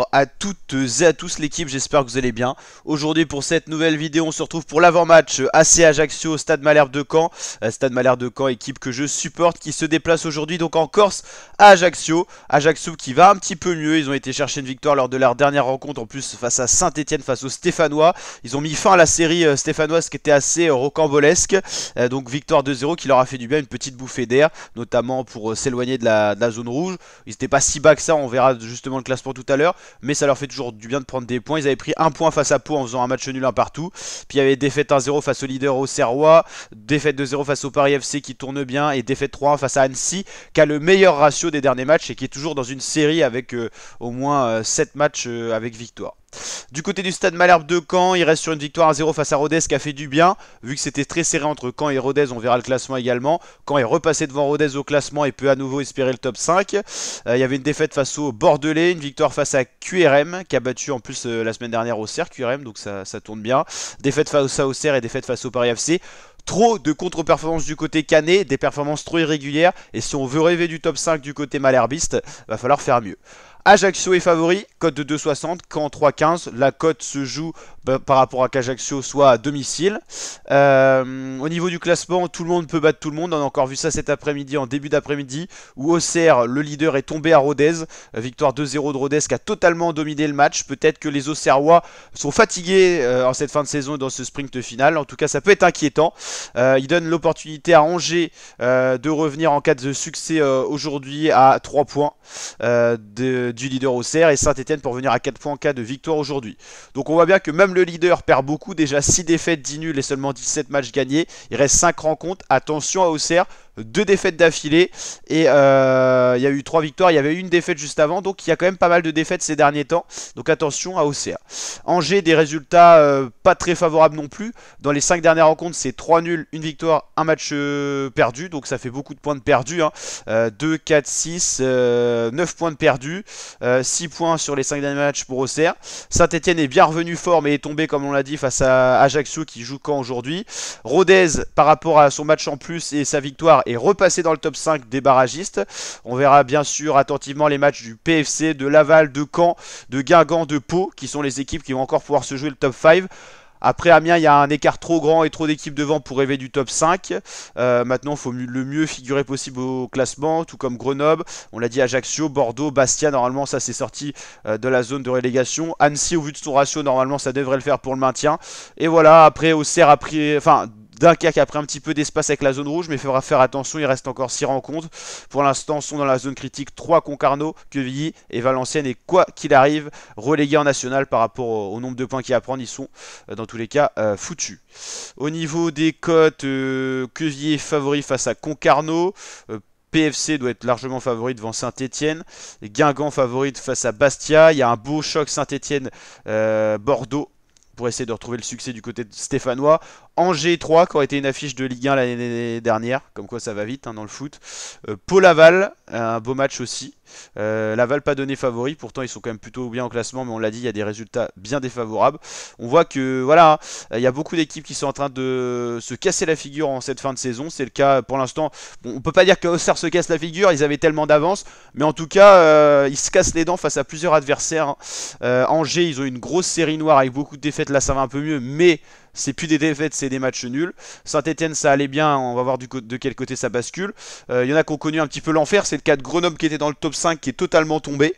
Bonjour à toutes et à tous l'équipe, j'espère que vous allez bien. Aujourd'hui pour cette nouvelle vidéo, on se retrouve pour l'avant-match AC Ajaccio au Stade Malherbe de Caen. Stade Malherbe de Caen, équipe que je supporte, qui se déplace aujourd'hui donc en Corse à Ajaccio. Ajaccio qui va un petit peu mieux, ils ont été chercher une victoire lors de leur dernière rencontre en plus face à Saint-Etienne, face aux Stéphanois. Ils ont mis fin à la série stéphanoise qui était assez rocambolesque. Donc victoire 2-0 qui leur a fait du bien, une petite bouffée d'air, notamment pour s'éloigner de la zone rouge. Ils n'étaient pas si bas que ça, on verra justement le classement tout à l'heure, mais ça leur fait toujours du bien de prendre des points. Ils avaient pris un point face à Pau en faisant un match nul un partout, puis il y avait défaite 1-0 face au leader Auxerrois, défaite 2-0 face au Paris FC qui tourne bien, et défaite 3-1 face à Annecy qui a le meilleur ratio des derniers matchs et qui est toujours dans une série avec au moins 7 matchs avec victoire. Du côté du Stade Malherbe de Caen, il reste sur une victoire 1-0 face à Rodez qui a fait du bien. Vu que c'était très serré entre Caen et Rodez, on verra le classement également. Caen est repassé devant Rodez au classement et peut à nouveau espérer le top 5. Il y avait une défaite face au Bordelais, une victoire face à QRM qui a battu en plus la semaine dernière Auxerre, QRM, donc ça tourne bien. Défaite face à Auxerre et défaite face au Paris FC. Trop de contre-performances du côté canet, des performances trop irrégulières, et si on veut rêver du top 5 du côté malherbiste, va falloir faire mieux. Ajaccio est favori, cote de 2,60, Caen 3,15. La cote se joue par rapport à qu'Ajaccio soit à domicile. Au niveau du classement, tout le monde peut battre tout le monde. On a encore vu ça cet après-midi, en début d'après-midi, où Auxerre, le leader, est tombé à Rodez. Victoire 2-0 de Rodez qui a totalement dominé le match. Peut-être que les Auxerrois sont fatigués en cette fin de saison et dans ce sprint final. En tout cas, ça peut être inquiétant. Il donne l'opportunité à Angers de revenir en cas de succès aujourd'hui à 3 points du leader Auxerre, et Saint-Etienne pour venir à 4 points en cas de victoire aujourd'hui. Donc on voit bien que même le leader perd beaucoup, déjà 6 défaites, 10 nuls et seulement 17 matchs gagnés. Il reste 5 rencontres, attention à Auxerre, 2 défaites d'affilée, et il y a eu 3 victoires, il y avait une défaite juste avant, donc il y a quand même pas mal de défaites ces derniers temps, donc attention à Auxerre. Angers, des résultats pas très favorables non plus. Dans les 5 dernières rencontres, c'est 3 nuls, 1 victoire, 1 match perdu, donc ça fait beaucoup de points de perdus, hein. 2, 4, 6, 9 points de perdus, 6 points sur les 5 derniers matchs pour Auxerre. Saint-Etienne est bien revenu fort, mais est tombé, comme on l'a dit, face à Ajaccio qui joue Caen aujourd'hui. Rodez, par rapport à son match en plus et sa victoire, est repassé dans le top 5 des barragistes. On verra bien sûr attentivement les matchs du PFC, de Laval, de Caen, de Guingamp, de Pau, qui sont les équipes qui vont encore pouvoir se jouer le top 5. Après Amiens, il y a un écart trop grand et trop d'équipes devant pour rêver du top 5. Maintenant, il faut le mieux figurer possible au classement, tout comme Grenoble. On l'a dit, Ajaccio, Bordeaux, Bastia, normalement ça c'est sorti de la zone de relégation. Annecy, au vu de son ratio, normalement ça devrait le faire pour le maintien. Et voilà, après Auxerre, Dunkerque a pris un petit peu d'espace avec la zone rouge, mais il faudra faire attention, il reste encore 6 rencontres. Pour l'instant, sont dans la zone critique 3 Concarneau, Quevilly et Valenciennes, et quoi qu'il arrive, relégués en national par rapport au nombre de points qu'il y a à prendre, ils sont dans tous les cas foutus. Au niveau des cotes, Quevilly est favori face à Concarneau. PFC doit être largement favori devant Saint-Etienne. Guingamp favori face à Bastia. Il y a un beau choc Saint-Etienne-Bordeaux pour essayer de retrouver le succès du côté de stéphanois. Angers 3 qui aurait été une affiche de Ligue 1 l'année dernière, comme quoi ça va vite dans le foot. Pau-Laval, un beau match aussi. Laval pas donné favori, pourtant ils sont quand même plutôt bien au classement, mais on l'a dit, il y a des résultats bien défavorables. On voit que voilà, il y a beaucoup d'équipes qui sont en train de se casser la figure en cette fin de saison. C'est le cas pour l'instant. Bon, on peut pas dire qu'Auxerre se casse la figure, ils avaient tellement d'avance, mais en tout cas ils se cassent les dents face à plusieurs adversaires. Angers, ils ont une grosse série noire avec beaucoup de défaites, là ça va un peu mieux, mais c'est plus des défaites, c'est des matchs nuls. Saint-Etienne, ça allait bien, on va voir de quel côté ça bascule. Il y en a qui ont connu un petit peu l'enfer, c'est le cas de Grenoble qui était dans le top 5 qui est totalement tombé.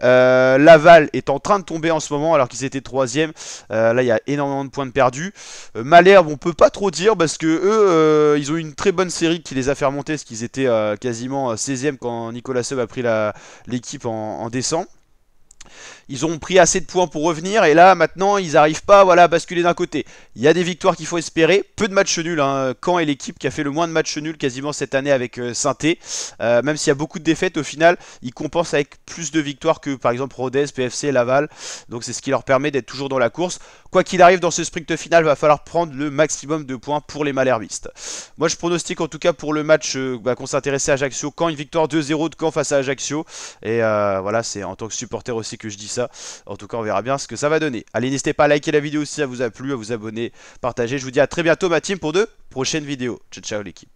Laval est en train de tomber en ce moment alors qu'ils étaient 3ème. Là il y a énormément de points de perdus. Malherbe on peut pas trop dire parce que eux ils ont eu une très bonne série qui les a fait remonter, parce qu'ils étaient quasiment 16ème quand Nicolas Seub a pris l'équipe en décembre. Ils ont pris assez de points pour revenir, et là maintenant ils n'arrivent pas, voilà, à basculer d'un côté. Il y a des victoires qu'il faut espérer, peu de matchs nuls, hein. Caen est l'équipe qui a fait le moins de matchs nuls quasiment cette année avec Saint-Étienne. Même s'il y a beaucoup de défaites, au final ils compensent avec plus de victoires que par exemple Rodez, PFC, Laval. Donc c'est ce qui leur permet d'être toujours dans la course. Quoi qu'il arrive dans ce sprint final, il va falloir prendre le maximum de points pour les malherbistes. Moi je pronostique en tout cas pour le match qu'on s'intéressait à Ajaccio, Caen, une victoire 2-0 de Caen face à Ajaccio. Et voilà, c'est en tant que supporter aussi que je dis ça. En tout cas on verra bien ce que ça va donner. Allez, n'hésitez pas à liker la vidéo si ça vous a plu, à vous abonner, partager. Je vous dis à très bientôt ma team pour de prochaines vidéos. Ciao ciao l'équipe.